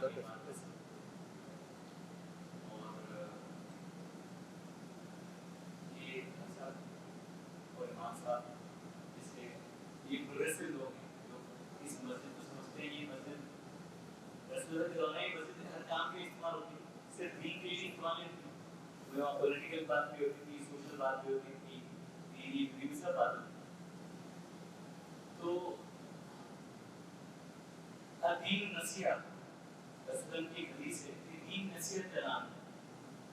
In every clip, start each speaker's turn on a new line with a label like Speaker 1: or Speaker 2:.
Speaker 1: आगे बात कर सकते हैं। और ये साहब और इमाम साहब जैसे ये प्रोग्रेसिव लोग हैं जो इस मस्जिद को समझते हैं। ये मस्जिद रसूलुल्लाह के दौरान ही मस्जिद हर काम के इस्तेमाल होती है, सिर्फ दीन के लिए इस्तेमाल नहीं होती। वहाँ पॉलिटिकल बात भी होती थी, सोशल बात भी होती थी, दीनी भी सब बात होती। तो दीन नसीहत रसूल की हदीस है कि दीन नसीहत का नाम है।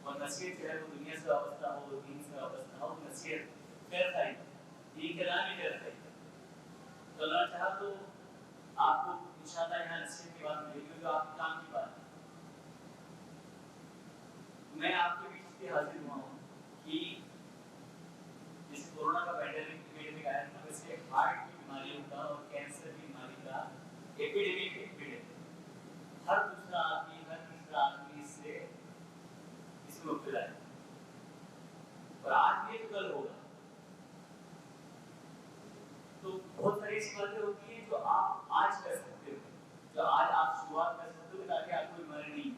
Speaker 1: और नसीहत चाहे वो दुनिया से वाबस्ता हो, दीन से वाबस्ता हो, नसीहत खैर खाई, दीन का नाम ही खैर खाई। तो अल्लाह चाहा तो आपको इंशाअल्लाह यहाँ नसीहत की बात मिलेगी जो आपके काम की बात है। मैं आपके बीच में हाजिर हुआ हूँ कि जैसे कोरोना का पैंडेमिक आया था, वैसे हार्ट की बीमारियों का और कैंसर की बीमारी का एपिडेमिक है। हर दूसरा आदमी, हर तीसरा आदमी इससे इसमें मुब्तला है। और आज ये तो कल होगा। तो बहुत सारी ऐसी बातें होती हैं जो आप आज कर सकते हो, जो आज आप शुरुआत कर सकते हो ताकि आपको बीमारी नहीं है।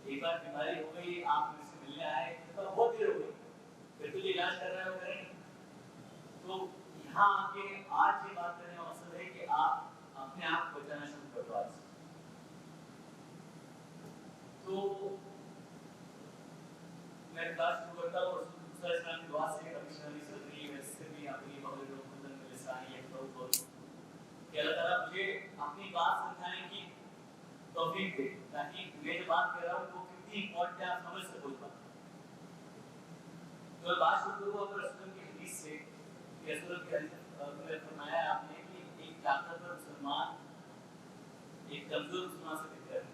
Speaker 1: एक बार बीमारी हो गई, आप मुझसे मिलने आए तो बहुत देर हो गई, फिर तो इलाज कर रहे हो करें। तो यहाँ आके आज ये बात करने का मकसद है कि आप अपने आप को बचाना शुरू कर दो आज। तो मैं क्लास शुरू करता हूँ रसूल इस्लाम की दुआ से, कमिश्नरी सदरी वैसे भी अपनी बहुत लोग खुदन में लिसानी है तो कि अल्लाह ताला मुझे अपनी बात समझाने की तौफीक दे, ताकि मैं जो बात कर रहा हूँ वो कितनी इम्पोर्टेंट है आप समझ सको इस बात। तो बात शुरू करूँ अब रसूल की हदीस से। रसूल की हदीस में फरमाया आपने कि एक ताकतवर मुसलमान एक कमजोर मुसलमान से बेहतर है।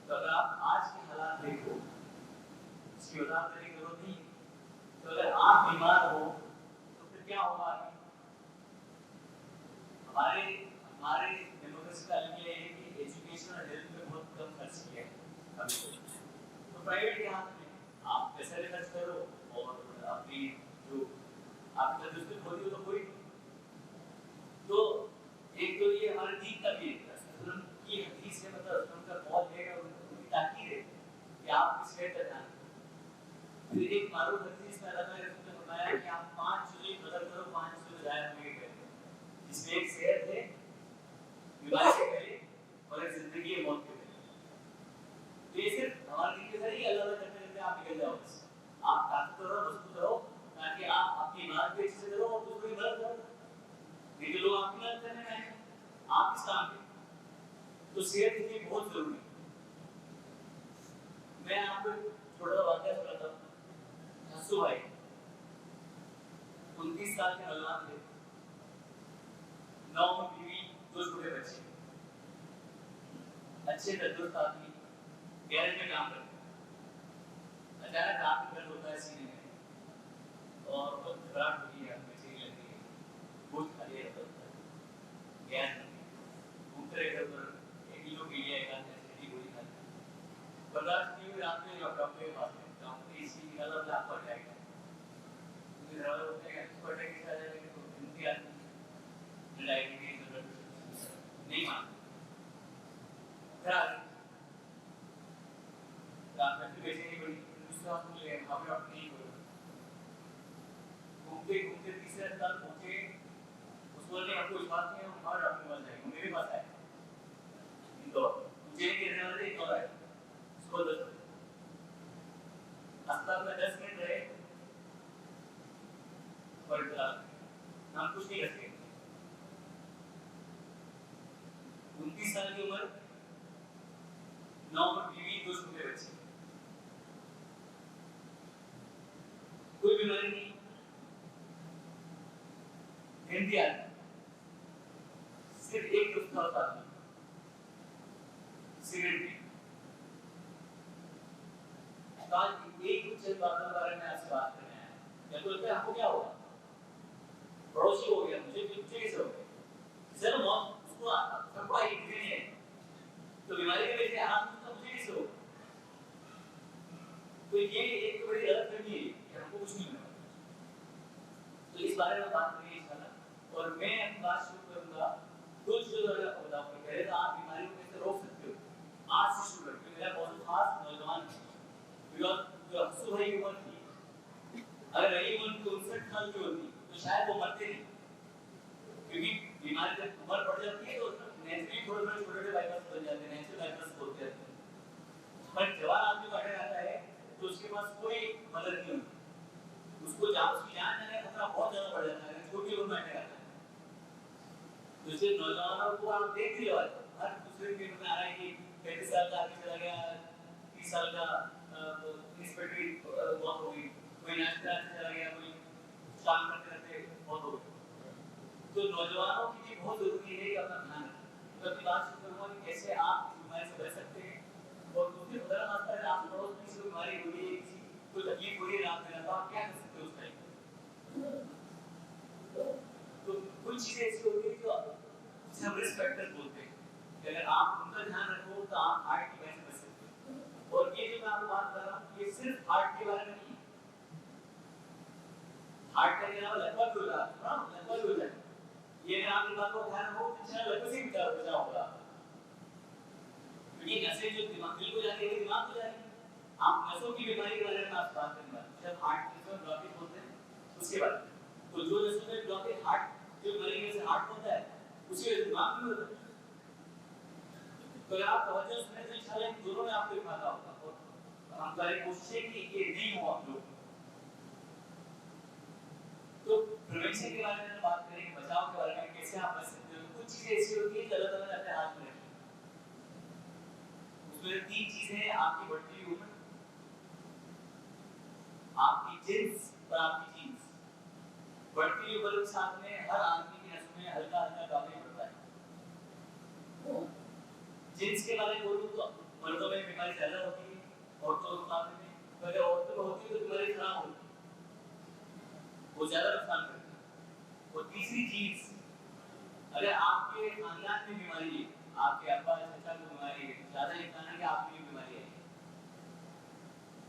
Speaker 1: तो अगर आप आज के हालात देखो, इसकी वजह देने की जरूरत नहीं। तो अगर आप बीमार हो तो फिर क्या होगा? हमारे हमारे डेमोक्रेसी का अलग है कि एजुकेशन और हेल्थ पे बहुत कम खर्च किया है अभी। तो प्राइवेट के हाथ में आप पैसे खर्च करो और अपनी जो आपकी तंदुरुस्ती होती हो तो कोई। तो एक तो ये हमारे दीन का भी है, रसूल की हदीस है, मतलब उनका कौल है और उनकी ताकीद है कि आप इस पे ध्यान। फिर एक मारूफ हदीस में अल्लाह ने फरमाया कि आप 5 चीजें कदर करो, 5 चीजें जाहिर होंगे कहते हैं, जिसमें एक सेहत है बीमारी से पहले और एक जिंदगी है मौत के पहले। तो ये सिर्फ हमारे दिन के जरिए अल्लाह करते करते आप निकल जाओ। बस आप ताकतवर रहो, मजबूत रहो, ताकि आप अपनी इबादत भी अच्छे से करो और दूसरों की मदद करो। लेकिन लोग आपकी मदद करने में आए, आप किस काम के? तो सेहत इतनी बहुत जरूरी है। मैं आपको थोड़ा वाकया सुनाता हूँ। हंसू भाई 29 साल के नौजवान थे, 9 बीवी, 2 छोटे बच्चे, अच्छे तंदुरुस्त आदमी, गैरेज में काम करते। अचानक रात में दर्द होता है सीने में और बहुत घबराहट होती है, बेचैनी लगती है, बोझ खाली रहता है, गैस घूमते रहे घर पर, 1 किलो के लिए एक आदमी की गोली खाती। बर्दाश्त नहीं हुई, रात में डॉक्टर के पास गए, डॉक्टर ने इसी निकाला और लाख पर जाएगा। मुझे ज़्यादा होता है कि पर जाएगा क्या जाएगा, तो इनकी आदमी लड़ाई की नहीं मानते। फिर रात में फिर बेचैनी बढ़ी, दूसरा हॉस्पिटल गए, वहाँ पे डॉक्टर नहीं बोला। घूमते घूमते तीसरे अस्पताल पहुँचे, उस बोलने आपको इस बात में हमारे डॉक्टर पास जाएंगे, मेरे पास आए इंदौर, मुझे नहीं कहने वाले इंदौर आए सुबह 10 बजे। अस्पताल में 10 मिनट रहे और हम कुछ नहीं कर सके। 29 साल की उम्र, 9 बीवी, 2 छोटे बच्चे, कोई बीमारी नहीं, हिंदी आदमी, सिर्फ एक दोस्त होता था, सिगरेट पी। आज एक कुछ बातों के बारे में आपसे बात करने आया। क्या तो लगता है आपको क्या होगा? पड़ोसी हो गया, मुझे कैसे हो गया? चलो मौत उसको सबको आई नहीं है, तो बीमारी के वजह से आप तो मुझे कैसे हो? तो ये एक बड़ी गलतफहमी है कि हमको कुछ नहीं मिला। तो इस बारे में बात करेंगे इंशाल्लाह। और मैं अपनी बात शुरू करूंगा कुछ जो बताऊंगा। पहले तो आप बीमारियों के शायद वो मरते नहीं, क्योंकि बीमारी जब उम्र बढ़ जाती है तो नेचुरली थोड़े थोड़े छोटे छोटे बाईपास बन जाते हैं, नेचुरल बाईपास बोलते हैं। पर जवान आदमी को अटैक आता है तो उसके पास कोई मदद नहीं होती, उसको उसकी जान जाने का खतरा बहुत ज्यादा बढ़ जाता है, छोटी उम्र में अटैक आता है। दूसरे नौजवानों को आप देख रहे हो हर दूसरे दिन में आ रहा है कि 35 साल का आदमी चला गया, 30 साल का इंस्पेक्टरी मौत हो गई, कोई नाश्ता चला गया, कोई काम करते करते मौत हो गई। तो नौजवानों के लिए बहुत जरूरी है कि अपना ध्यान रखें। तो अपनी बात शुरू करूंगा कि कैसे आप इस बीमारी से बच सकते हैं। और दूसरी खुदा ना खास्ता है आप पड़ोस में किसी को बीमारी हो रही है, किसी को तकलीफ हो रही है रात में, तो आप क्या कर सकते हो उस टाइम? तो कुछ चीजें ऐसी होती है जो जिसे हम रिस्क फैक्टर बोलते हैं कि अगर आप उनका ध्यान रखो तो आप हार्ट की वजह से बच सकते हो। और ये जो मैं आपको बात कर रहा हूँ ये सिर्फ हार्ट के बारे में नहीं है, हार्ट का अलावा लगभग हो रहा है, लगभग हो जाए ये अगर आप इन बातों को ध्यान रखो तो शायद लगभग से भी बचाव होगा, क्योंकि नसें जो दिमाग दिल को जाती है दिमाग को जाती है। आप नसों की बीमारी के बारे में बात करेंगे जब हार्ट में ब्लॉकेज होते हैं उसके बाद, तो जो नसों में ब्लॉकेज हार्ट जो मरीज से हार्ट होता है उसी वजह से दिमाग में होता है। तो अगर आप तवज्जो सुने तो इंशाल्लाह इन दोनों में आपको फायदा होगा। और हम सारी कोशिश है कि ये नहीं हो आप लोग। तो प्रिवेंशन के बारे में बात करेंगे, बचाव के बारे में कैसे आप बच सकते हो। कुछ चीजें ऐसी होती है कि अल्लाह ताला ने अपने हाथ में रखी, उसमें 3 चीजें हैं, आपकी बढ़ती हुई उम्र, आपकी जिन्स और आपकी जीन्स। बढ़ती हुई उम्र के साथ में हर आदमी की नसों में हल्का हल्का काबे बढ़ता है। जिन्स के बारे में बोलूं तो मर्दों में बीमारी ज्यादा होती है औरतों के मुकाबले में, तो अगर औरतों में होती है तो बीमारी खराब होती है, वो ज्यादा नुकसान करती है। और तीसरी चीज, अगर आपके खानदान में बीमारी है, आपके अब्बा चाचा को बीमारी है, ज्यादा इंसान है कि आपकी भी बीमारी है,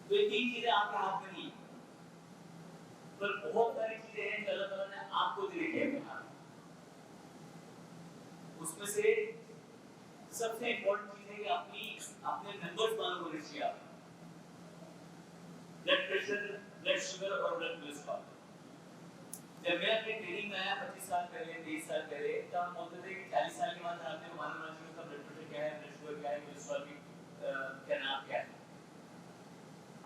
Speaker 1: तो ये 3 चीजें आपके हाथ में नहीं है। पर बहुत सारी चीजें हैं जो अल्लाह ताला ने आपको दे रखी है अपने हाथ में। उसमें से सबसे इंपॉर्टेंट चीज है कि अपने नंबर्स मालूम होने चाहिए आपको, ब्लड प्रेशर, ब्लड शुगर और ब्लड कोलेस्ट्रॉल। जब मैं अपने ट्रेनिंग में आया 25 साल पहले, 23 साल पहले, तब हम बोलते थे कि 40 साल के बाद आदमी को मालूम होना चाहिए उसका ब्लड प्रेशर क्या है, ब्लड शुगर क्या है, कोलेस्ट्रॉल की क्या नाम क्या है।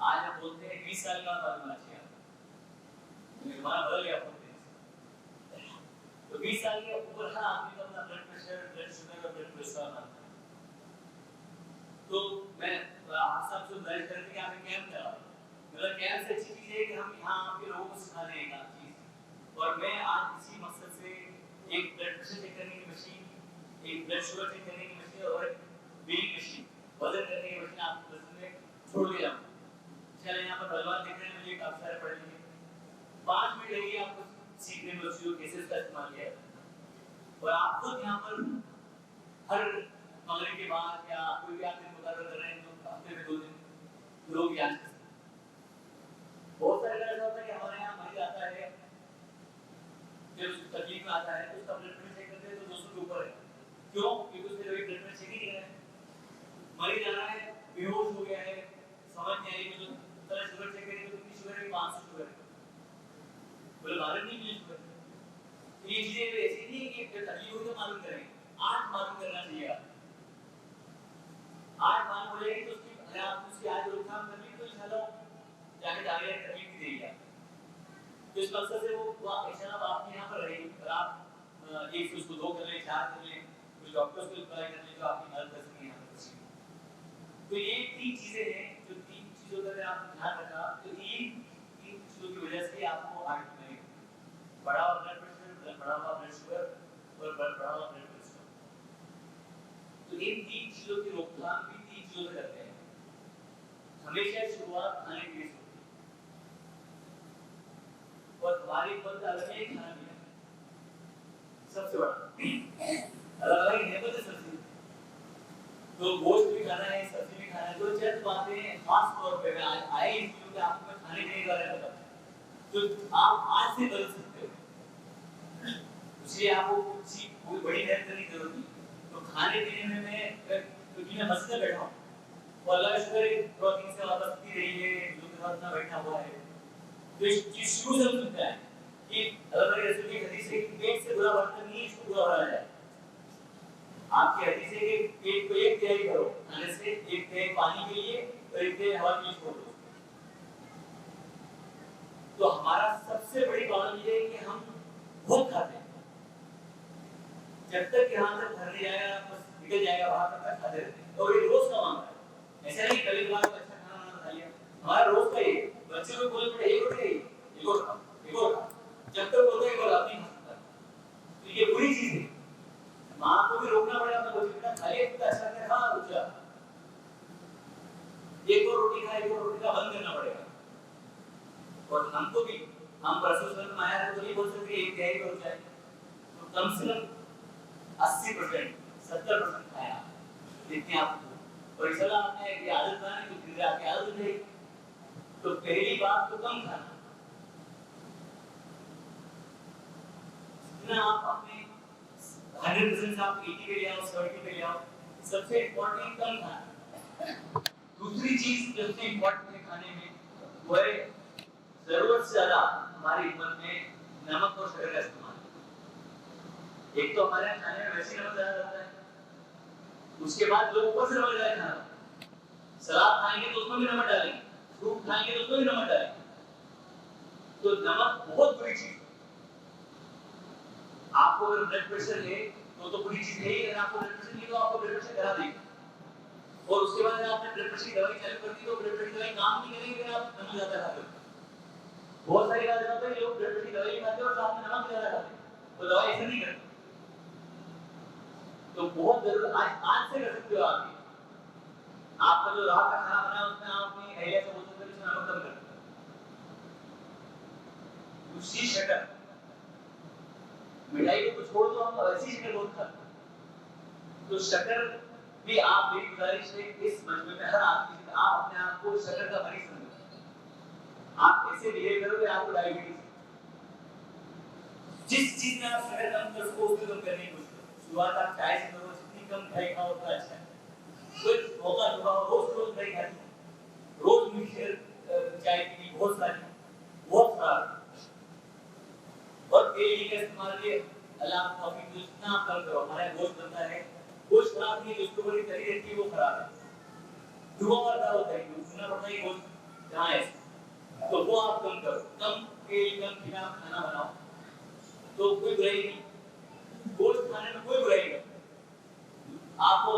Speaker 1: आज हम बोलते हैं 20 साल के बाद मालूम होना चाहिए, हमारा बदल गया बोलते हैं। तो 20 साल के ऊपर हर आदमी का अपना ब्लड प्रेशर, ब्लड शुगर और ब्लड कोलेस्ट्रॉल आता है। तो मैं आप सबसे गुजारिश करती कि आप कैंप चलाओ, मतलब कैंप से अच्छी चीज है कि हम यहाँ आपके लोगों को सिखा दें एक चीज। और मैं आज इसी मकसद से एक ब्लड प्रेशर चेक करने की मशीन, एक ब्लड शुगर चेक करने की मशीन और एक वेइंग मशीन, वजन करने की मशीन आपको बस में छोड़ दिया। चलिए यहाँ पर बलवान देख रहे हैं, मुझे काफी सारे पढ़ लिए 5 मिनट लगेगी आपको सीखने में उसी केसेस का इस्तेमाल किया है। और आप खुद यहाँ पर हर मगरिब के बाद या कोई भी आप दिन मुकर्रर कर रहे हैं तो हफ्ते में 2 दिन लोग याद कर सकते हैं। बहुत सारे ऐसा होता है कि हमारे यहाँ मरीज आता है जब उसको तकलीफ में आता है तो उसका ब्लड प्रेशर चेक करते हैं तो 200 के ऊपर है। क्यों? क्योंकि उसने कभी ब्लड प्रेशर चेक ही नहीं कराया। मरीज आ रहा है बेहोश हो गया है, समझ नहीं आई, तो तरह शुगर चेक करेंगे तो कितनी शुगर है, 500 शुगर है, बोले भारत नहीं मिली शुगर। तो ये चीजें ऐसी नहीं है कि तकलीफ हो तो मालूम करेंगे, आज मालूम करना चाहिए। आज मालूम हो जाएगी तो उसकी अगर आप उसकी आज रोकथाम कर ली तो इंशाल्लाह जाके जाके तकलीफ नहीं देगी। तो इस मकसद से वो इंशाल्लाह आपके यहाँ पर रहेगी और आप एक उसको 2 कर लें, 4 कर लें, कुछ डॉक्टर्स को अप्लाई कर लें जो आपकी मदद कर सकें यहाँ पर। तो ये 3 चीजें हैं जो 3 चीजों का आप ध्यान रखा तो 3 चीजों की वजह से आपको हार्ट में बढ़ा हुआ ब्लड प्रेशर, बढ़ा हुआ ब्लड शुगर और बढ़ा हुआ ब्लड कोलेस्ट्रॉल। तो इन 3 चीजों की रोकथाम भी 3 चीजों से करते हैं। हमेशा शुरुआत खाने पीने से होती है और हमारी मत अलग है खाना पीना सबसे बड़ा अलग अलग नेमत है सबसे। तो गोश्त भी खाना है, सब्जी भी खाना है, तो चंद बातें खास तौर पे मैं आए इन चीजों के आपको खाने पीने के बारे में बताऊं तो आप आज से बदल सकते हो। इसलिए आपको कोई बड़ी मेहनत करने की जरूरत नहीं। तो खाने पीने में मैं क्योंकि मैं मस्जिद में बैठा हूँ और अल्लाह का शुक्र है प्रोटीन से वापस रही है, जो के साथ ना बैठा हुआ है तो इस चीज शुरू से सुनता है कि अल्लाह ताला की रसूल की हदीस है कि पेट से बुरा बर्तन नहीं इसको बुरा बनाया जाए। आपकी हदीस है कि पेट को एक तिहाई करो खाने से, एक तिहाई पानी के लिए और एक तिहाई हवा के लिए छोड़ दो। तो हमारा सबसे बड़ी प्रॉब्लम ये है कि हम बहुत खाते हैं, जब तक यहाँ तक भर नहीं जाएगा बस निकल जाएगा बाहर तक खाते रहते हैं। और ये रोज का मामला है, ऐसा नहीं कभी कभार अच्छा खाना वाना खा लिया, हमारा रोज का ये बच्चों को बोले पड़े एक रोटी एक और खाओ एक और खाओ, जब तक बोलते हैं बोला नहीं खा सकता। तो ये बुरी चीज है, माँ को भी रोकना पड़ेगा अपने बच्चे को, खाइए तो अच्छा से खा, रुक जा, एक और रोटी खा, एक और रोटी का बंद करना पड़ेगा। और हमको भी हम प्रसुसन में आया तो नहीं बोल सकते एक तिहाई हो जाए, तो कम से कम 80% 70% खाया जितने आपको, और इसलिए आपने एक आदत बनानी तो धीरे आके आदत नहीं। तो पहली बात तो कम खाना, जितना आप अपने 100% से आप 80 पे ले आओ, 70 पे ले आओ, सबसे इम्पोर्टेंट कम खाना। दूसरी चीज जो सबसे इम्पोर्टेंट है खाने में वो है जरूरत से ज्यादा हमारी उम्र में नमक और शक्कर का इस्तेमाल। एक तो हमारे खाने में वैसे नमक ज्यादा रहता है, उसके बाद लोग ऊपर से नमक ज्यादा खाना, सलाद खाएंगे तो उसमें भी नमक डालेंगे, फ्रूट खाएंगे तो उसमें भी नमक डालेंगे। तो नमक बहुत बुरी चीज है। आपको अगर ब्लड प्रेशर है तो बुरी चीज है ही, अगर आपको ब्लड प्रेशर नहीं तो आपको ब्लड प्रेशर करा देंगे, और उसके बाद अगर आपने ब्लड प्रेशर की दवाई चालू कर दी तो ब्लड प्रेशर की दवाई काम नहीं करेगी अगर आप नमक ज्यादा खाते हो। बहुत सारी बात होता है लोग ब्लड प्रेशर की दवाई खाते हैं और साथ में नमक ज्यादा खाते हैं, तो दवाई ऐसा नहीं करती। तो बहुत जरूर आज से कर सकते हो आपका जो रात का खाना बना उसमें आप अपनी अहलिया से बोल सकते हो इसमें नमक कम कर दो। दूसरी शक्कर, मिठाई को छोड़ दो, हम ऐसी शक्कर बहुत खाते हैं। तो शक्कर भी आप, मेरी गुजारिश है इस मजमे में हर आदमी, आप अपने आप को शक्कर का मरीज समझो। आप ऐसे बिहेव करोगे आपको डायबिटीज, जिस चीज में आप शक्कर कम कर सको उसको कम करने की कोशिश करो। शुरुआत आप चाय से करो, जितनी कम खाई खाओ उतना अच्छा है। कोई मौका ढूंढो, रोज नहीं खाई, रोज मीठी चाय पीनी बहुत सारी बहुत खराब। और तेल का इस्तेमाल भी अल्लाह कॉफी को जितना आप कम करो। हमारा गोश्त बनता है, गोश्त खराब नहीं है, उसको बड़ी तरी रहती है वो खराब है, धुआं वाला होता है, उसमें पड़ता है गोश्त जहाँ है, तो वो आप कम करो। कम तेल कम घी आप खाना बनाओ तो कोई बुराई नहीं, गोश्त खाने में कोई बुराई नहीं। आपको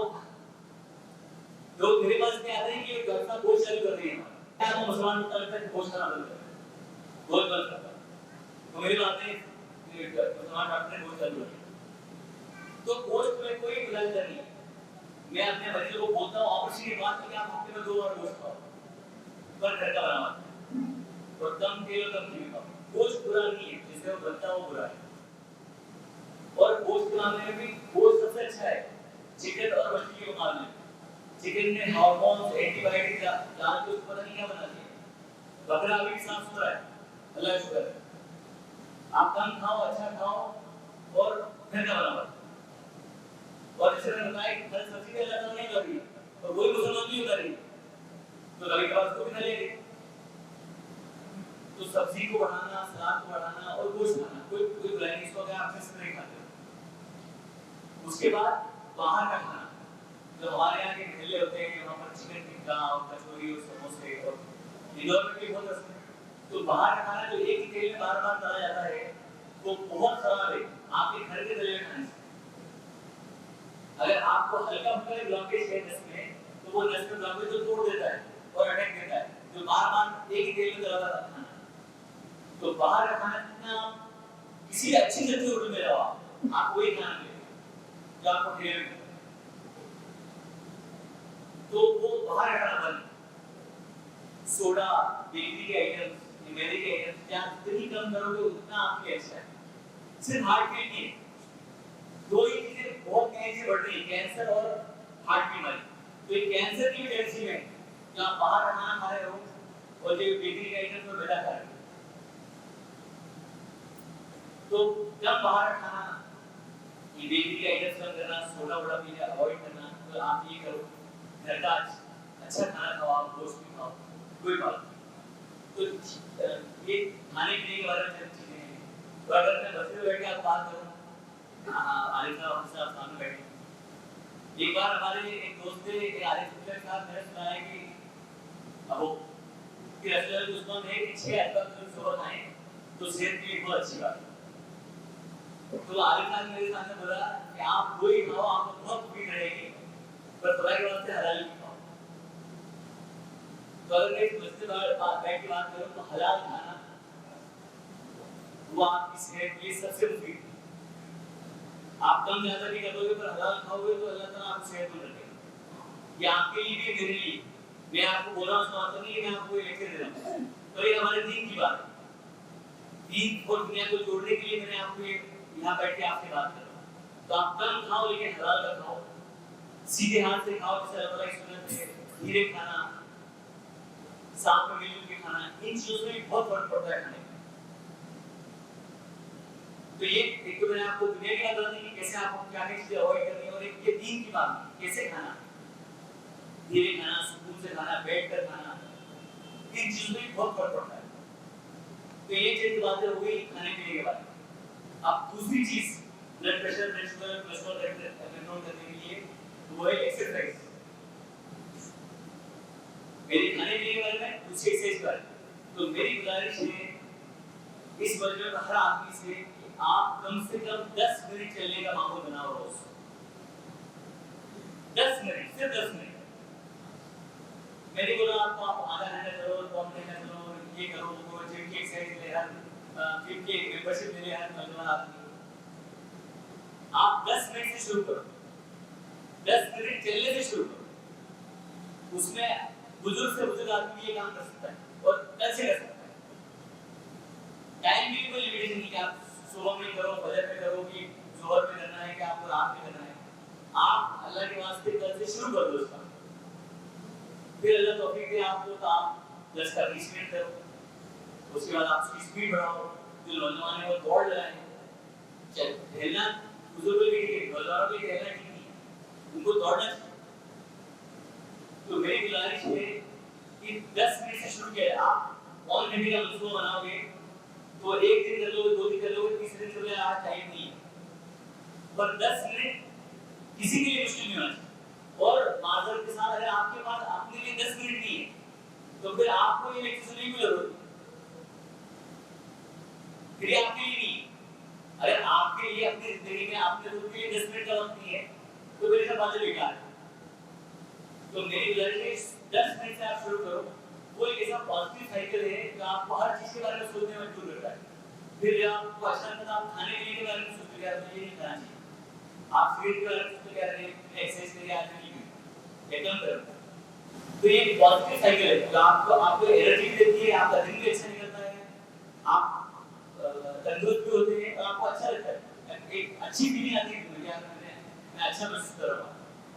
Speaker 1: लोग मेरे पास में आते हैं कि घर का गोश्त चालू कर रहे हैं, आपको मुसलमान को लगता है गोश्त खाना बंद कर, गोश्त बंद कर, तो मेरे पास में मुसलमान डॉक्टर ने गोश्त चालू कर, तो गोश्त में कोई बुराई नहीं है। मैं अपने मरीजों को बोलता हूँ ऑपरेशन के बाद कि आप हफ्ते में 2 बार गोश्त खाओ, पर घर का बना हुआ, और कम तेल और कम घी खाओ। गोश्त बुरा नहीं है, जिससे वो बनता है वो बुरा है। और गोश्त के मामले में भी गोश्त सबसे अच्छा है चिकन और मछली के मुकाबले। चिकन में हार्मोन्स, एंटीबायोटिक डाल के उसको पता नहीं क्या बना दिया। बकरा भी साफ सुथरा है, अल्लाह का शुक्र है। आप कम खाओ, अच्छा खाओ और घर का बना हुआ। और जैसे मैंने बताया कि फल सब्जी का ज्यादा नहीं कर रही और कोई मुसलमान नहीं कर रही, तो कभी कभार उसको भी खा लेंगे। तो सब्जी को बढ़ाना, सलाद को बढ़ाना और गोश्त खाना कोई बुराई नहीं, इसको अगर आप अच्छे से नहीं खाते। उसके बाद बाहर का खाना, जो हमारे यहाँ के ठेले होते हैं वहाँ पर चिकन टिक्का और कचौरी और समोसे, और इंदौर में भी बहुत रस्ते हैं, तो बाहर का खाना जो एक ही तेल में बार बार तला जाता है वो बहुत खराब है आपके घर के तले खाने से। अगर आपको हल्का फुल्का ब्लॉकेज है नस में, तो वो नस में ब्लॉकेज को तोड़ देता है और अटैक देता है, जो बार बार एक ही तेल में तला जाता खाना। तो बाहर का खाना जितना किसी अच्छी जगह होटल में जाओ आप वही खाना मिलेगा जो आपको ठेले में, तो वो बाहर का खाना बंद। सोडा, बेकरी के आइटम्स, मैदे के आइटम्स जितनी कम करोगे उतना आपके लिए अच्छा है। सिर्फ हार्ट के लिए, दो ही चीजें बहुत तेजी से बढ़ रही है, कैंसर और हार्ट की बीमारी। तो ये कैंसर की टेंडेंसी में जो आप बाहर का खाना खा रहे हो और जो बेकरी के आइटम्स में मैदा खा रहे हो, तो जब बाहर का खाना, ये बेकरी के आइटम्स कम करना, सोडा वोडा पीना अवॉइड करना, तो आप ये करो घर का अच्छा खाना खाओ, आप गोश्त भी खाओ, कोई बात नहीं। तो ये खाने पीने के बारे में चीजें हैं। तो अगर मैं बस में बैठ के आपको बात करूं, आरिफ साहब सामने बैठे, एक बार हमारे एक दोस्त ने आरिफ के साथ मैंने सुना है कि अब कि रसूल उस्मान ने कि 6 अरब सुबह खाएं तो सेहत के लिए बहुत अच्छी बात है। तो आरिफ साहब मेरे सामने बोला कि आप वही खाओ, आपको बहुत भूख रहेगी, पर खुदा के वास्ते हलाल भी खाओ। तो अगर मैं मस्जिद में बैठ के बात करूं तो हलाल खाना वो आपकी सेहत के लिए सबसे मुफीद है। आप कम ज्यादा भी करोगे पर हलाल खाओगे तो अल्लाह ताला आपको सेहतमंद रखेगा। ये आपके लिए भी मेरे लिए, मैं आपको बोल रहा हूं, इसका मतलब नहीं है कि मैं आपको ये लेक्चर दे रहा हूं, तो ये हमारे दीन की बात है। दीन और दुनिया को जोड़ने के लिए मैंने आपको ये यहाँ बैठ के आपसे बात कर रहा हूं। तो आप कम खाओ लेकिन हलाल का खाओ, सीधे हाथ से खाओ, जैसे अल्लाह की सुन्नत है, धीरे खाना, साथ में मिलजुल के खाना, इन चीजों में भी बहुत फर्क पड़ता है खाने में। तो ये एक तो मैंने आपको दुनिया की बात बताई कि कैसे आपको क्या क्या चीजें अवॉइड करनी है, और एक ये दीन की बात कैसे खाना, धीरे खाना, सुकून से खाना, बैठकर खाना, इन चीजों में बहुत फर्क पड़ता है। तो ये चीज बातें हो गई खाने पीने के बारे में। अब दूसरी चीज blood pressure, blood sugar, cholesterol control करने के लिए वो है एक्सरसाइज। मेरी खाने पीने के बारे में, दूसरी एक्सरसाइज के बारे में। तो मेरी गुजारिश है इस वर्ग में हर आदमी से आप कम से कम 10 मिनट चलने का माहौल बनाओ रोज। 10 मिनट, सिर्फ 10 मिनट। मैंने बोला आपको आप आधा घंटा चलो, 2 घंटा चलो, ये करो, वो जिम की एक्सरसाइज ले, हर जिम की मेंबरशिप ले, हर नौजवान आदमी। आप 10 मिनट से शुरू करो, 10 मिनट चलने से शुरू करो। उसमें बुजुर्ग से बुजुर्ग आदमी ये काम कर सकता है और कल से कर सकता है। टाइम की कोई लिमिटेशन नहीं कि आप सुबह में करो, फजर में करो, कि जोहर में करना है, कि आपको रात में करना है। आप अल्लाह के वास्ते कल से शुरू कर दो उसका, फिर अल्लाह तौफीक दे आपको तो आप 10 का 20 मिनट करो। उसके बाद आप उसकी स्पीड बढ़ाओ। जो नौजवान है वो दौड़ लगाए, चल खेलना बुजुर्ग के लिए, नौजवानों के लिए खेलना ठीक नहीं है, उनको दौड़ना चाहिए। तो मेरी गुजारिश है कि 10 मिनट से शुरू किया। आप और घंटे का मंसूबा बनाओगे तो एक दिन कर लोगे, 2 दिन कर लोगे, तीसरे दिन चले आज टाइम नहीं है, पर 10 मिनट किसी के लिए मुश्किल नहीं होना चाहिए। और माजरत के साथ अगर आपके पास अपने लिए 10 मिनट नहीं है तो फिर आपको ये लेक्चर सुनने की जरूरत है, फिर आपके लिए नहीं। अगर आपके लिए अपनी जिंदगी में आपके खुद के लिए 10 मिनट का वक्त नहीं है तो फिर सब बातें बेकार है। तो मेरी गुजारिश है 10 मिनट से आप शुरू करो। वो एक ऐसा पॉजिटिव साइकिल है जो आपको हर चीज के बारे में सोचने में मजबूर करता है। फिर जब आपको अच्छा लगता है आप खाने पीने के बारे में सोचते हैं, मुझे नहीं खाना चाहिए, आप फीड के बारे में सोचते कह रहे हैं एक्सरसाइज करिए, आज नहीं भी एकदम करो। तो ये पॉजिटिव साइकिल है जो आपको एनर्जी देती है, आपका दिन भी अच्छा निकलता है, आप तंदुरुस्त भी होते हैं और आपको अच्छा लगता है, एक अच्छी फीलिंग आती है मुझे, मैं अच्छा महसूस कर रहा हूँ,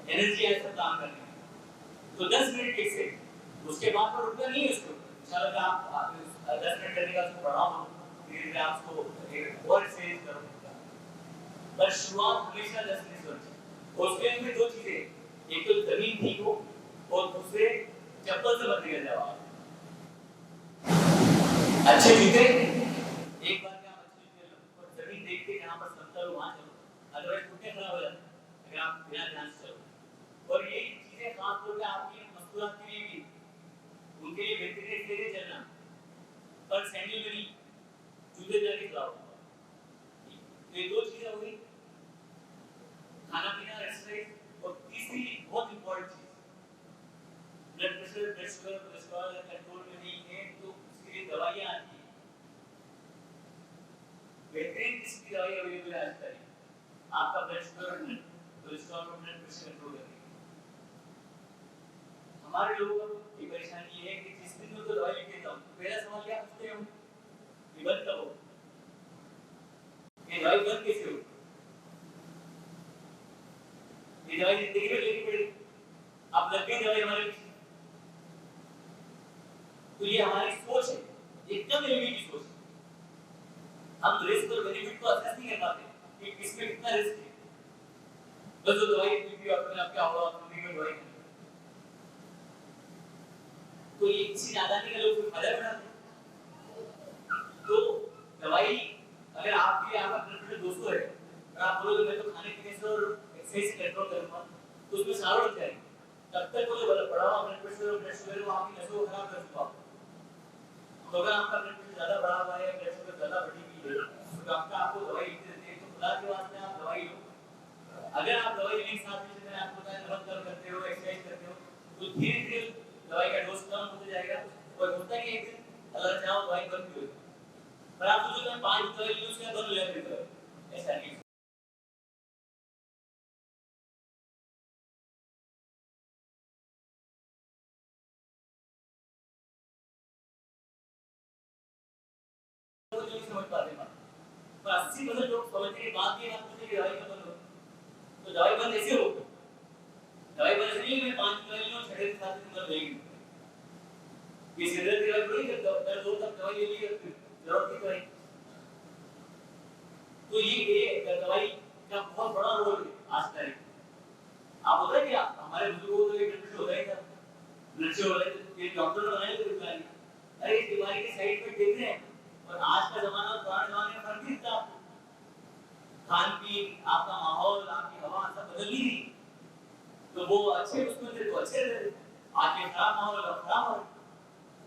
Speaker 1: एनर्जी है सब काम करने में। तो 10 मिनट कैसे, उसके बाद पर रुकना नहीं है उसको। इंशाल्लाह आप 10 मिनट करने का उसको बढ़ाओ, धीरे-धीरे आप उसको एक और एक्सरसाइज करो। पर शुरुआत हमेशा 10 मिनट से होती है। और उसके अंदर 2 चीजें, एक तो जमीन ठीक हो और दूसरे चप्पल से मत निकल जाओ। अच्छे जूते, एक बार क्या अच्छे जूते लो और जमीन देख के जहां पर समतल हो वहां चलो, अदरवाइज घुटने खराब हो जाते हैं अगर आप बिना ध्यान से चलो। और ये चीजें खास तौर पे आपकी मस्कुरात के लिए भी, उनके लिए बेहतरीन तेरे चलना, पर सैंडल में नहीं, जूते जाके चलाओ। ये 2 चीजें हो गई, खाना पीना, एक्सरसाइज। और तीसरी बहुत इंपॉर्टेंट चीज, blood pressure, blood sugar, cholesterol control में नहीं है तो उसके लिए दवाइयां आती हैं। बेहतरीन किस्म की दवाई अवेलेबल है आज तक आपका ब्लड शुगर, कोलेस्ट्रॉल और ब्लड प्रेशर कंट्रोल करने की। हमारे लोगों की परेशानी ये है कि जिस दिन मैं तो दवाई लेके जाऊं, पहला सवाल क्या पूछते हैं, ये बंद कब हो, ये दवाई बंद कैसे हो, ये दवाई जिंदगी में लेनी पड़ेगी, अब लग गई दवाई हमारे पीछे। तो ये हमारी सोच है, एकदम एलिमेंट की सोच है। हम रिस्क और बेनिफिट को असेस नहीं कर पाते कि किसमें कितना रिस्क है। बस जो दवाई पी और आप क्या होगा, आप में दवाई। तो ये किसी नादानी का लोग फायदा उठाते हैं। तो दवाई अगर आप सही से कंट्रोल करूंगा तो उसमें सालों लग जाएंगे। तब तक वो जो बड़ा हुआ ब्लड प्रेशर और ब्लड शुगर वो आपकी नसों को खराब कर चुका। तो अगर आपका ब्लड प्रेशर ज्यादा बढ़ा हुआ है, ब्लड शुगर ज्यादा बढ़ी हुई है, तो डॉक्टर आपको दवाई लिख देते हैं, तो खुदा के वास्ते आप दवाई लो। अगर आप दवाई लेने के साथ में मैंने आपको बताया नमक कम करते हो, एक्सरसाइज करते हो, तो धीरे धीरे दवाई का डोज कम होता जाएगा और होता ही एक दिन अल्लाह चाहो दवाई बंद भी होगी। पर आप सोचो मैं 5 दवाई यूज किया बंद हो जाएगा, ऐसा नहीं। तो नहीं समझ पाते बात। पर 80% लोग समझने के बाद भी आप पूछते कि दवाई कब बंद हो, तो दवाई बंद ऐसे हो, दवाई बंद नहीं मैं 5 दवाई लूं, 6 दिन 7 दिन बंद रहेगी। ये सिगरेट की दवाई थोड़ी जब दर्द हो तब दवाई ले ली जरूरत की दवाई। तो ये दवाई का बहुत बड़ा रोल है आज तक। आप होता है कि हमारे बुजुर्गों को तो एक ब्लड होता ही था, ब्लड शुगर होता है, ये डॉक्टर ने बनाया तो बीमारी, अरे इस बीमारी के साइड इफेक्ट देख रहे हैं। और आज का जमाना और पुराने जमाने में फर्क नहीं था। खान पीन, आपका माहौल, आपकी हवा सब बदल ही गई। तो वो अच्छे उसमें थे तो अच्छे थे, आज के खराब माहौल और खराब हो,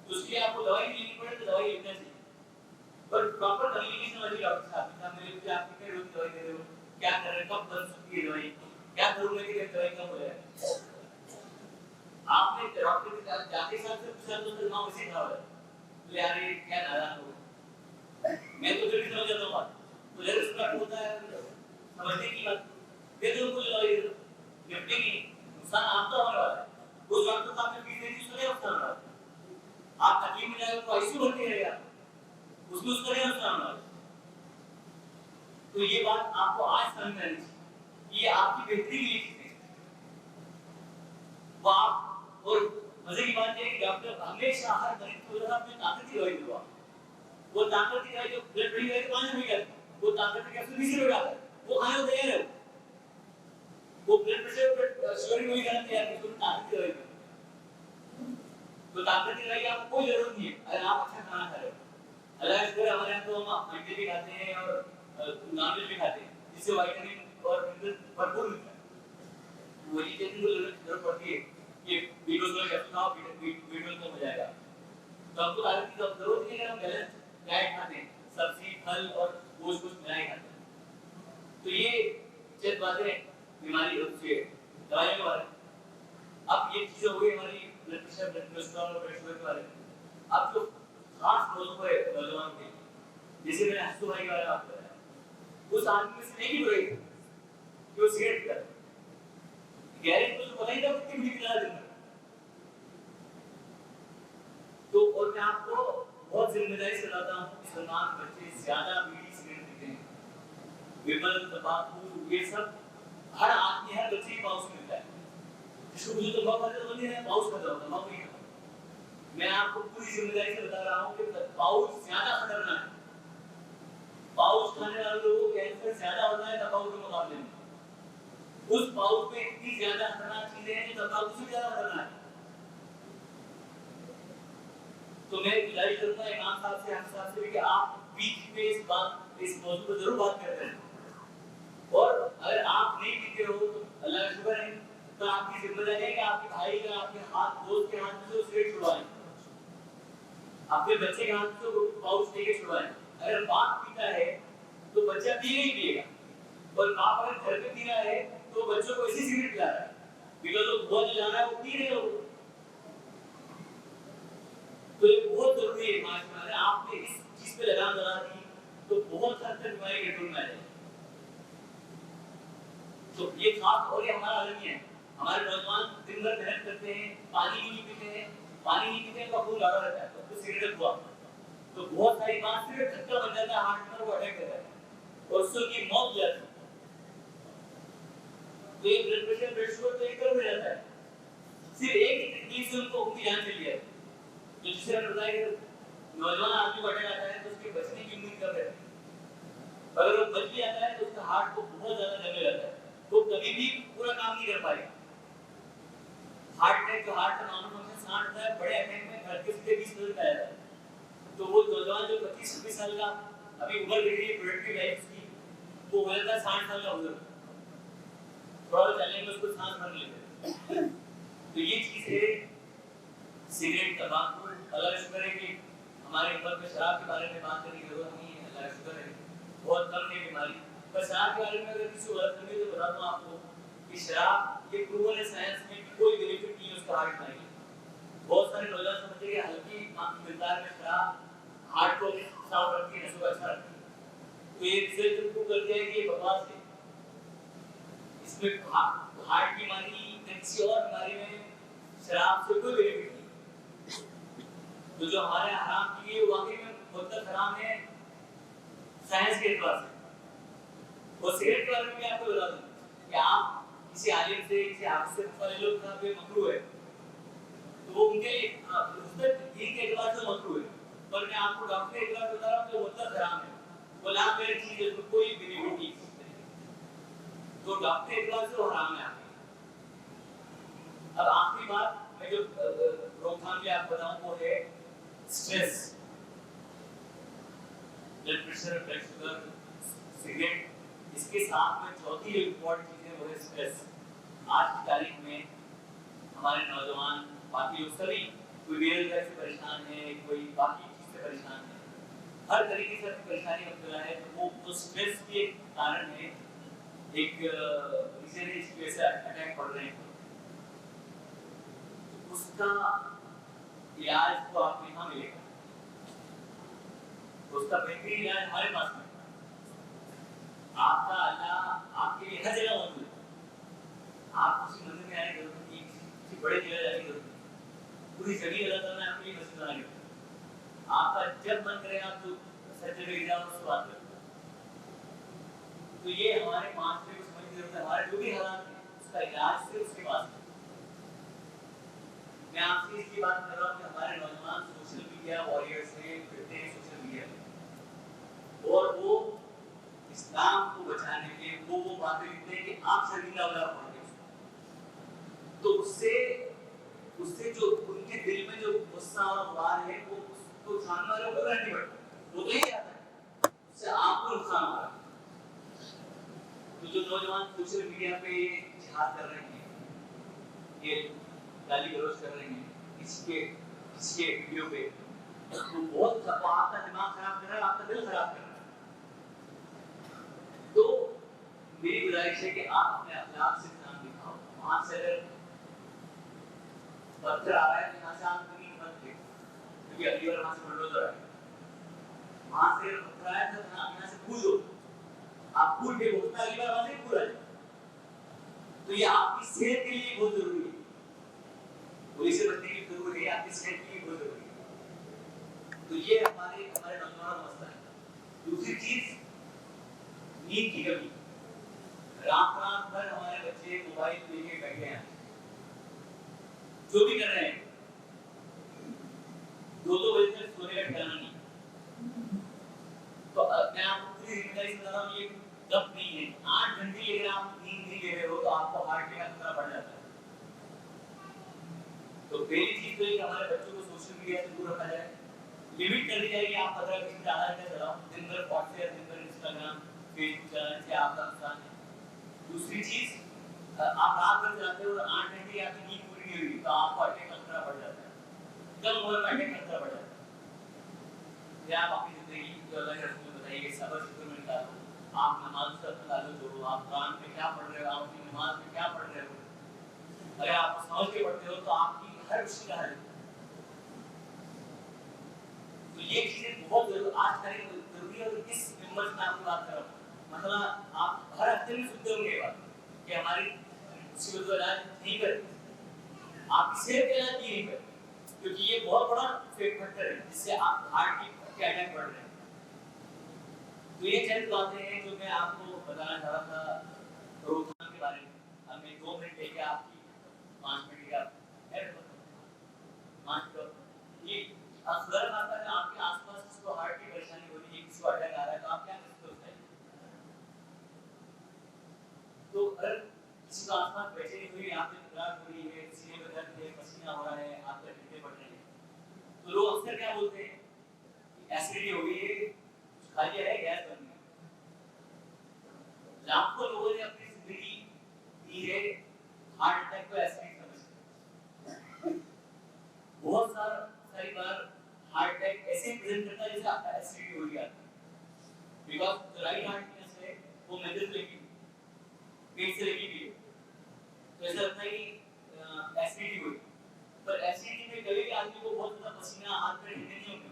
Speaker 1: तो उसके आपको दवाई लेनी पड़े तो दवाई लेना चाहिए। पर प्रॉपर कम्युनिकेशन वाली डॉक्टर साहब मेरे को आप कितने रोज दवाई दे रहे हो, क्या कर रहे हैं, कब बंद सकती है दवाई, क्या करूंगा कि दवाई कम हो जाए। आपने डॉक्टर के साथ जाते साथ से पूछा तो दिमाग उसी खराब है, तो यार ये क्या नाराज हो, मैं तो फिर भी समझ जाता हूँ बात। तो जब इसका होता है समझने की बात, दे दो उनको दवाई दे दो, निपटेगी, नुकसान आपका होने वाला है। उस डॉक्टर को आपने फीस देनी उसका नुकसान होने वाला है। आप तकलीफ में जाएगा तो आईसीयू भर्ती रहेगा, उसमें उसका क्या नुकसान होना है। तो ये बात आपको आज समझ में आनी चाहिए, ये आपकी बेहतरी के लिए चीजें वो आप। और मजे की बात ये है कि डॉक्टर हमेशा हर मरीज को अपनी ताकत की दवाई देगा। वो ताकत की दवाई जो ब्लड बढ़ी है तो 5 रुपए का, वो ताकत की कैप्सूल 20 रुपए का है, वो खाने को तैयार है। वो ब्लड प्रेशर ब्लड शुगर की दवाई खाने तैयार है, तो ताकत की दवाई। तो ताकत की दवाई की आपको कोई जरूरत नहीं है अगर आप अच्छा खाना खा रहे हो। अल्लाह का शुक्र हमारे यहाँ तो हम अंडे भी खाते हैं और नॉनवेज भी खाते हैं, जिससे विटामिन और मिनरल भरपूर मिलता है। वो चीजें की जरूरत पड़ती है कि B12 कैप्सूल खाओ, B12 कम हो जाएगा। तो हमको ताकत की जरूरत नहीं है, हम बैलेंस डाइट खाते हैं, सब्जी फल और गोश्त मिला के खाते हैं। तो ये चंद बातें बीमारी से दवाइयों के बारे में। अब ये चीजें हो गई हमारी ब्लड प्रेशर, ब्लड कोलेस्ट्रॉल और ब्लड शुगर के बारे में। अब जो खास मौजूद है नौजवान के, जैसे मैंने हस्तु भाई के बारे में आपको बताया, उस आदमी में से नहीं भी कि वो सिगरेट पीता है, गैरेज को तो पता ही था कितनी बीड़ी पिला दिन में। तो और मैं आपको बहुत जिम्मेदारी से बताता हूँ, मुसलमान बच्चे ज्यादा बीड़ी सिगरेट पीते हैं, विमल तंबाकू ये सब हर आदमी हर बच्चे की पाउच मिलता है। जिसको मुझे तो बहुत पता नहीं है पाउच खाता होता तंबाकू नहीं खाता। मैं आपको पूरी जिम्मेदारी से बता रहा हूँ कि पाउच ज्यादा खतरनाक है। पाउच खाने वाले लोगों को कैंसर ज्यादा होता है तंबाकू के मुकाबले में। उस पाउच में इतनी ज्यादा खतरनाक चीजें हैं जो तंबाकू से ज्यादा खतरनाक है। तो मैं गुजारिश करूंगा इमाम साहब से, हम साहब से कि आप बीच में इस मौजूद पर जरूर बात करते हैं। और अगर आप नहीं पीते हो तो अल्लाह का शुक्र है, तो आपकी जिम्मेदारी है कि आपके भाई का, आपके हाथ दोस्त के हाथ से सिगरेट छुड़वाएं, अपने बच्चे के हाथ से पाउच लेके छुड़वाएं। अगर बाप पीता है तो बच्चा पिएगा ही पिएगा, और बाप अगर घर पे पी रहा है तो बच्चों को इसी सिगरेट पिला रहा है, बिकॉज़ वो बहुत जाना है वो पी रहे हो। तो ये बहुत जरूरी है माशाल्लाह, अगर आपने इस चीज पे लगाम लगा दी तो बहुत हद तक बीमारी कंट्रोल में आ जाएगी। तो ये खास और ये हमारा अलग ही है। हमारे नौजवान दिन भर मेहनत करते हैं, पानी भी नहीं पीते हैं, पानी नहीं पीते हैं तो खून गाढ़ा रहता है, तो सिगरेट हुआ तो बहुत सारी बात सिगरेट धक्का बन जाता है, हार्ट में वो अटैक करता है और उससे की मौत हो जाती है। तो ये ब्लड प्रेशर ब्लड शुगर तो एक तरफ हो जाता है, सिर्फ एक तकलीफ से उनको उनकी जान चली जाती है। तो जिसे हम बताया कि नौजवान आदमी को अटैक आता है तो उसके बचने की उम्मीद कम रहती है, अगर वो बच भी आता है तो उसका हार्ट को बहुत ज्यादा जंग जाता है, तो कभी भी पूरा काम नहीं कर पाएगा। हार्ट अटैक जो हार्ट का नॉर्मल फंक्शन 60 होता है, बड़े अटैक में घर के सीधे 20 मिनट का आता है। तो वो नौजवान जो 25-26 साल का अभी उम्र बढ़ रही है प्रोडक्टिव लाइफ की, वो हो जाता है 60 साल का बुजुर्ग। थोड़ा चलने में उसको सांस भर लेते हैं। तो ये चीज है सिगरेट, तंबाकू। अल्लाह का शुक्र है कि हमारे उम्र में शराब के बारे में बात करने की जरूरत नहीं है, अल्लाह का शुक्र है बहुत कम है बीमारी। पर शराब के बारे में अगर किसी को गलतफहमी है तो बता दूं आपको कि शराब ये प्रूवन है साइंस में कि कोई बेनिफिट नहीं है उसका हार्ट में। बहुत सारे नौजवान समझते हैं हल्की मिकदार में शराब हार्ट को साफ रखती है, नसों को अच्छा रखती है। तो ये रिसर्च प्रूव कर दिया है कि ये बकवास है। इसमें हार्ट की बीमारी किसी और बीमारी में शराब से कोई बेनिफिट नहीं। तो जो हमारे हराम की है वाकई में मुतलक हराम है साइंस के एतबार से। और सिगरेट के बारे में मैं आपको बता दूं कि आप किसी आलिम से किसी हाफिज से वाले लोग का भी मकरूह है तो वो उनके मुस्तक दीन के एतबार से मकरूह है। पर मैं आपको डॉक्टर के एतबार से बता रहा हूं कि मुतलक हराम है। वो लाभ मेरी चीज है, उसमें कोई बेनिफिट नहीं। तो डॉक्टर के एतबार से वो हराम है। अब आखिरी बात मैं जो रोकथाम के आपको बताऊं वो है stress, blood pressure, blood sugar, cigarette. इसके साथ में चौथी जो इम्पोर्टेंट चीज है वो है स्ट्रेस। आज की तारीख में हमारे नौजवान बाकी लोग सभी कोई बेरोजगारी से परेशान है, कोई बाकी चीज से परेशान है, हर तरीके से अपनी परेशानी में मुब्तला है। तो वो तो स्ट्रेस के कारण है, एक रीजन है इसकी वजह से अटैक बढ़ रहे हैं। उसका इलाज तो आपको यहाँ मिलेगा, उसका बेहतरीन इलाज हमारे पास में। आपका अल्लाह आपके लिए हर जगह मौजूद है। आप किसी मंदिर में आने की जरूरत नहीं, किसी बड़े जगह जाने की जरूरत नहीं। पूरी जगह अल्लाह ताला ने आपके लिए मस्जिद बना दी। आपका जब मन करेगा आप तो सज्जे में जाओ उसको बात करो। तो ये हमारे मास्टर को समझने की जरूरत है। हमारे जो भी हालात हैं उसका इलाज सिर्फ उसके पास है। मैं आपसे इसकी बात कर रहा हूँ कि हमारे नौजवान सोशल मीडिया वॉरियर्स हैं, फिरते हैं सोशल मीडिया में और वो इस्लाम को बचाने के वो बातें लिखते हैं कि आप शर्मिंदा हो जाओ पढ़ के। तो उससे जो उनके दिल में जो गुस्सा और वार है वो उसको सामने वाले को नहीं पड़ता, वो तो यही आता है उससे आपको नुकसान हो रहा है। तो जो नौजवान सोशल मीडिया पे जिहाद कर रहे हैं, ये गाली गलौज कर रहे हैं इसके वीडियो पे, तो बहुत आपका दिमाग खराब कर रहा है, आपका दिल खराब कर रहा है। तो मेरी गुजारिश है कि आप अपने अखलाक से काम दिखाओ। वहां से अगर पत्थर आ रहा है तो यहाँ से आप कभी मत फेंको, क्योंकि अगली बार वहां से बुलडोजर आएगा। वहां से अगर पत्थर आया तो यहाँ से कूदो, आप कूद के बोलते अगली बार वहां से कूद आए। तो ये आपकी सेहत के लिए बहुत जरूरी है, पुलिस से बचने की जरूरत है, आपकी सेहत के लिए बहुत जरूरी है। तो ये हमारे नौजवानों का मसला है। दूसरी चीज नींद की कमी। रात भर हमारे बच्चे मोबाइल लेके बैठे हैं, जो भी कर रहे हैं, 2-2 बजे तक सोने का ठिकाना नहीं। तो मैं आपको पूरी जिम्मेदारी से बता रहा हूँ, ये गप नहीं है। 8 घंटे अगर आप नींद नहीं ले रहे हो तो आपको हार्ट अटैक का खतरा बढ़ जाता है। तो पहली चीज तो ये कि हमारे बच्चों को सोशल मीडिया से दूर रखा जाए, लिमिट कर दी जाए कि आप 15 मिनट से आधा घंटा चलाओ, दिन भर व्हाट्सएप, दिन भर इंस्टाग्राम, फेसबुक चलाने से आपका नुकसान है। दूसरी चीज, आप रात भर चलाते हो और 8 घंटे आपकी नींद पूरी नहीं हुई तो आपको अटैक का खतरा बढ़ जाता है, कम उम्र में अटैक का खतरा बढ़ जाता है। या आप अपनी जिंदगी जो अल्लाह के रसूल ने बताई है सब्र शुक्र में निकालो। आप नमाज से अपना ताल्लुक जोड़ो, आप कुरान में क्या पढ़ रहे हो, आप अपनी नमाज में क्या पढ़ रहे हो। अगर आप समझ के पढ़ते हो तो आपकी हर मुश्किल हल है। तो ये चीजें बहुत आज जरूरी है। और इस उम्र में आपकी बात कर रहा हूँ, मतलब आप हर हफ्ते में सुनते होंगे ये बात कि हमारी मुसीबत का इलाज नहीं कर, आपकी सेहत का इलाज नहीं कर, क्योंकि ये बहुत बड़ा फैक्टर है जिससे आप हार्ट के अटैक बढ़ रहे हैं। तो ये चंद बातें हैं जो मैं आपको बताना चाह रहा था रोकथाम के बारे में। अब मैं 2 मिनट लेके आपकी 5 मिनट का ये अगर आपके आसपास किसी को हार्ट की परेशानी हो रही है, किसी को अटैक आ रहा है, तो आप क्या कर सकते हो? तो अगर किसी को आसपास बेचैनी हुई, आपकी घबराहट हो रही है, सीने में दर्द है, पसीना हो रहा है, आपके ठंडे पड़ रहे हैं, तो लोग अक्सर क्या बोलते हैं, एसिडिटी हो गई है, कुछ खा लिया है, गैस बन गई। लाखों लोगों ने अपनी जिंदगी ऐसे प्रेजेंट करता है जैसे आपका एसिडिटी हो गया, बिकॉज द राइट हार्टनेस है वो मेदे से लेके पेट से लेके भी, तो ऐसा लगता है कि एसिडिटी हुई, पर एसिडिटी में कभी भी आदमी को बहुत ज्यादा पसीना हाथ में हिलने नहीं होते,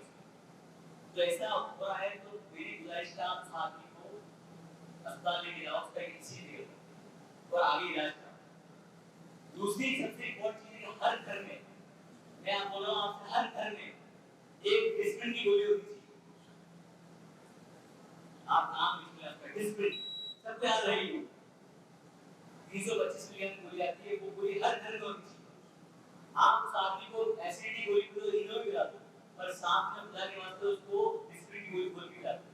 Speaker 1: तो ऐसा हो रहा है तो मेरी गुजारिश है आप आदमी को अस्पताल लेके जाओ, उसका एक सीधी और आगे इलाज कराओ। दूसरी सबसे इम्पोर्टेंट चीज है हर घर में, मैं आप बोल रहा हूँ आपसे, हर घर में एक डिस्प्रिन की गोली होती थी, आप नाम लिख लें आपका डिस्प्रिन, सबको याद रहेगी, 325 मिलियन गोली आती है, वो गोली हर घर में होती थी। आप उस आदमी को एसिडिटी गोली को इनो भी खिला दो, पर साथ में खुदा के वास्ते उसको डिस्प्रिन की गोली बोल के खिला दो,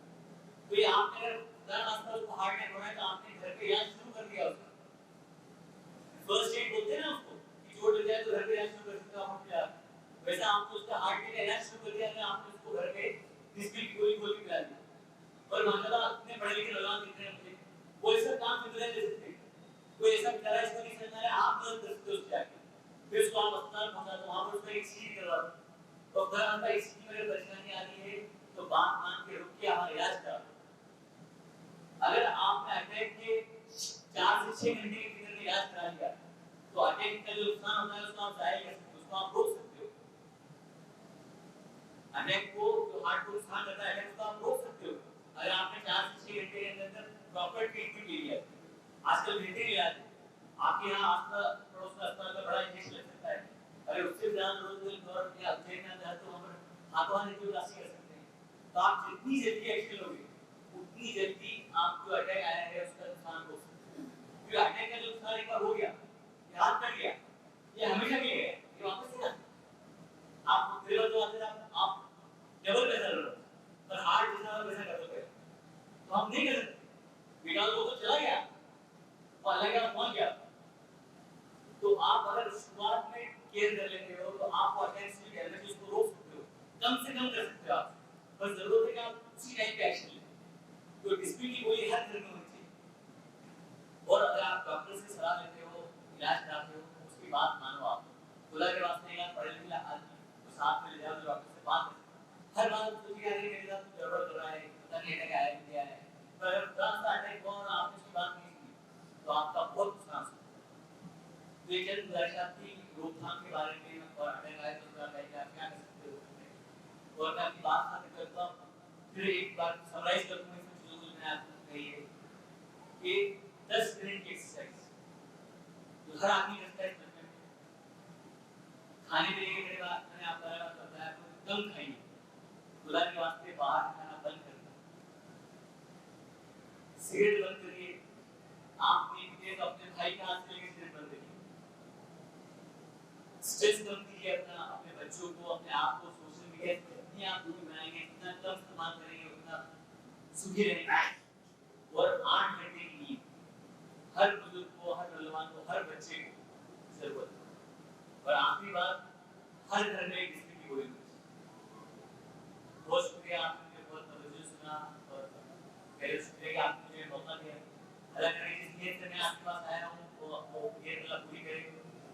Speaker 1: तो ये आपने अगर खुदा नाश्ता उसको हार्ट अटैक हो रहा है तो आपने घर पे इलाज शुरू कर दिया उसका, फर्स्ट एड बोलते हैं ना उसको, कि चोट लग जाए तो घर पे इलाज शुरू कर सकते हो आप क्या, वैसे आपको उसका हार्ट का इलाज शुरू कर दिया है, आपने उसको घर पे डिस्प्रिन की गोली बोल के खिला दी, और माशाल्लाह इतने पढ़े लिखे लोग दिख रहे हैं मुझे, वो ऐसा काम फिर ले सकते हैं, कोई ऐसा बेचारा इसको नहीं समझ रहा है, आप मदद कर सकते हो उसके आगे, फिर उसको आप अस्पताल पहुंचा दो, वहां पर उसका एक सीटी करवा दो, तो अगर आपका इस सीटी में अगर परेशानी आ रही है तो बात मान के रुक के हमारा इलाज करा दो। अगर आपने अटैक के 4 से 6 घंटे के भीतर इलाज करा लिया तो अटैक का जो नुकसान होता है उसको आप जाहिर कर सकते हो, उसको आप रोक सकते हो, अटैक को जो हार्ट को नुकसान करता है अटैक को आप रोक सकते हो, अगर आपने 4 से 6 घंटे के अंदर प्रॉपर ट्रीटमेंट लिया। आजकल बेहतर इलाज है, आपके यहाँ आसपास पड़ोस का अस्पताल में बड़ा इंजेक्शन लग सकता है, अगर उससे भी ज्यादा जरूरत है और या अध्ययन में जाए तो हम हाथों हाथ की राशि कर सकते हैं, तो आप जितनी जल्दी एक्शन लोगे उतनी जल्दी आप जो अटैक आया है उसका नुकसान हो सकता है, क्योंकि अटैक का जो नुकसान एक बार हो गया, याद कर लिया, ये हमेशा के लिए है, ये वापस नहीं आता, आप फिर जो आते हैं आप डबल पैसा लग रहा है, पर हार्ट जितना पैसा कर दोगे तो हम नहीं कर सकते, बिना वो तो चला गया, वो अलग है पहुंच गया, तो आप अगर शुरुआत में केयर कर लेते हो तो आप अटैक से एनर्जी को रोक सकते हो, कम से कम कर सकते हो आप, बस जरूरत है कि आप उसी टाइप के एक्शन लें, तो डिस्प्यूट की कोई हर घर में होनी चाहिए, और अगर आप डॉक्टर से सलाह लेते हो, इलाज कराते हो, उसकी बात मानो, आप खुदा के वास्ते या पढ़े लिखे आदमी तो साथ में ले जाओ, डॉक्टर से बात करो, हर बात सोचिए यार मेरे साथ कुछ गड़बड़ हो रहा है, पता नहीं अटैक आया नहीं आया है, पर अगर तुरंत अटैक हुआ और आपने उसकी बात नहीं सुनी तो आपका बहुत नुकसान हो, तो ये चंद गुजारिशात थी रोकथाम के बारे में, और अटैक आए तो क्या क्या कर सकते हो, और मैं अपनी बात खत्म करता हूँ, फिर एक बार समराइज कर दूं इसमें चीजों को मैंने आपको कही है कि 10 मिनट की एक्सरसाइज जो हर आदमी करता है, खाने पीने के बाद मैंने आपको बताया तो कम खाइए, खुदा के वास्ते बाहर खाना बंद करना, सिगरेट बंद करिए, आप पीते तो अपने भाई के हाथ से लेकर सिगरेट बंद करिए, स्ट्रेस कम कीजिए अपना, अपने बच्चों को, अपने आप को सोशल मीडिया से जितनी आप दूर बनाएंगे, इतना कम इस्तेमाल करेंगे, उतना सुखी रहेंगे, और 8 घंटे की नींद हर बुजुर्ग को, हर नौजवान को, हर बच्चे को जरूरत है, और आखिरी बात, हर घर में एक डिस्प्लिन की गोली होनी चाहिए। बहुत शुक्रिया, आपने मुझे बहुत तवज्जो सुना, और मेरे शुक्रिया कि आपने मुझे मौका दिया, अल्लाह करे जिस नियत से मैं आपके पास आया हूँ वो नियत अल्लाह पूरी करे,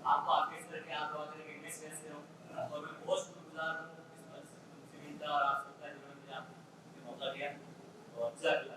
Speaker 1: आपको आगे इस तरह के आप दुआ करेंगे, मैं से रहूँ, और मैं बहुत शुक्रगुजार हूँ इस मिलता और आप सबका जिन्होंने मुझे आपको मौका दिया, और जज़ाकल्लाह।